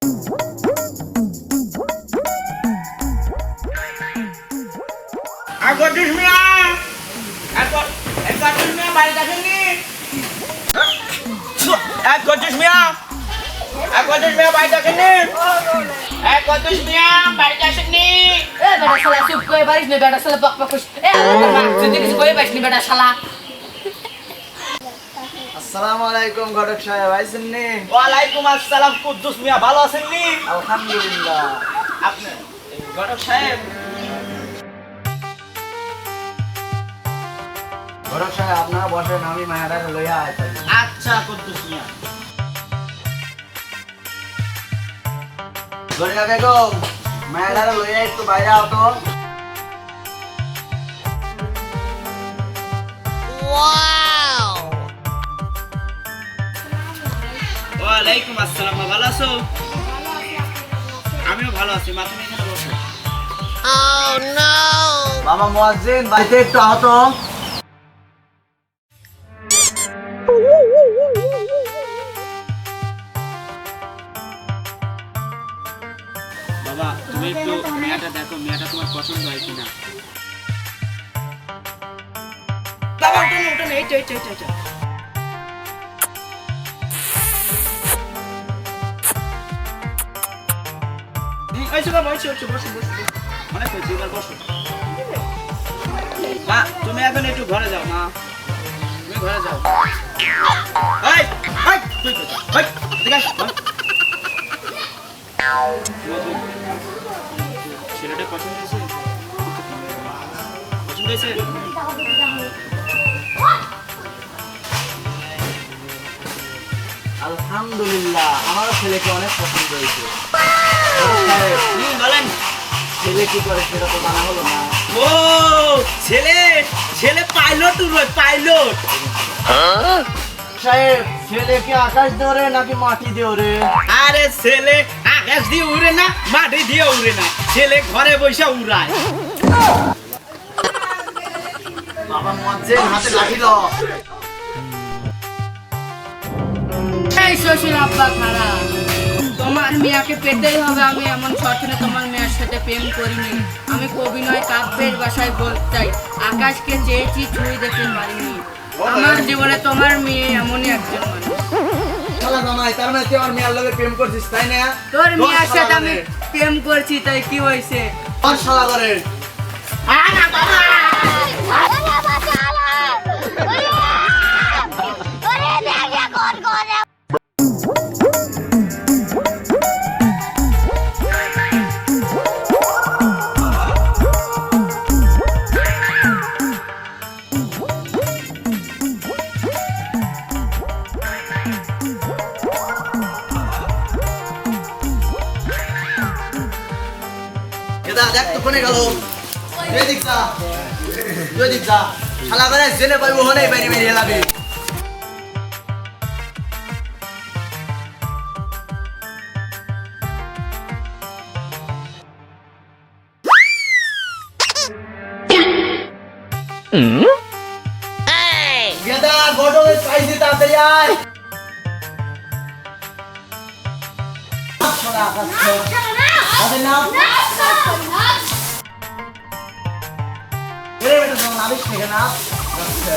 Agodish Mia! Agodish Mia, baik dah ni. Agodish Mia! Agodish Mia, baik dah ni. Agodish Mia, baik dah ni. বেটা শালা চুপ করে পারিস না বেটা শালা বক বক করিস আমার মা যদি কিছু কই পাইস না বেটা শালা আসসালামু আলাইকুম ঘটক সাহেব আইছেন নি? ওয়ালাইকুম আসসালাম কুদ্দুস মিয়া, ভালো আছেন নি? আলহামদুলিল্লাহ। আপনি ঘটক সাহেব, ঘটক সাহেব আপনারা বসেন, আমি মায়াটাকে লইয়া আইতাছি। আচ্ছা কুদ্দুস মিয়া। গরিয়া বেগম, মায়াটাকে লইয়া একটু বাইরে আও তো। ওয়ালাইকুম আসসালাম, ভালো আছো? আমিও ভালো আছি, মা তুমি এখানে বসো। বাবা মুয়াজ্জিন, বাইরে একটু আও তো। বাবা তুমি একটু মেয়েটা দেখো, মেয়েটা তোমার পছন্দ হয় কিনা। বাবা উঠো না, উঠো না, এই তো। আইসো বাবা, আইসো, বসো। অনেক হয়েছে, এবার বসো। মা তুমি এখন একটু ঘরে যাও, মা তুমি ঘরে যাও। এই, তুই কোথায়? ঠিক আছে, ছেলেটা পছন্দ হয়েছে? পছন্দ হয়েছে? আলহামদুলিল্লাহ, আমার ছেলেকে অনেক পছন্দ হয়েছে। ঘটক সাহেব, বলেন। ছেলে কি করে সেটা তো জানা হলো না। ও ছেলে পাইলট উড়বে, পাইলট। সাহেব, ছেলে কি আকাশ দিয়ে ওড়ে নাকি মাটি দিয়ে ওড়ে? আরে ছেলে আকাশ দিয়ে উড়ে না, মাটি দিয়ে উড়ে না, ছেলে ঘরে বসে উড়ায়। বাবা মুয়াজ্জিন, হাতে লাঠি দাও। এই শ্বশুর আব্বা খারা তোমার মেয়াকে পেতেই হবে। আমি এমন শর্তে তোমার মেয়ের সাথে প্রেম করিনি। আমি অভিনয় কাব্যের ভাষায় বলতে চাই, আকাশকে চেয়েছি, ছুঁই দেখতে পারিনি। আমার জীবনে তোমার মেয়ে এমনই একজন মানুষ। শালা জামাই, তার মানে তুই আমার মেয়ের লগে প্রেম করছিস, তাই না? তোর মেয়ের সাথে আমি শালা প্রেম করছি, তাই কি হয়েছে? করে, শালা করে। এটা দেখ তো কোনে গেল। এদিক যা, শালা করে জেনে পাইবো হনে বাইরে বাইরে এলাবি। গেদা গোটো পাইছি তাড়াতাড়ি আয়। শালা আকাশ আরে না এরে বেটা, যখন আবিস থেকে না। আচ্ছা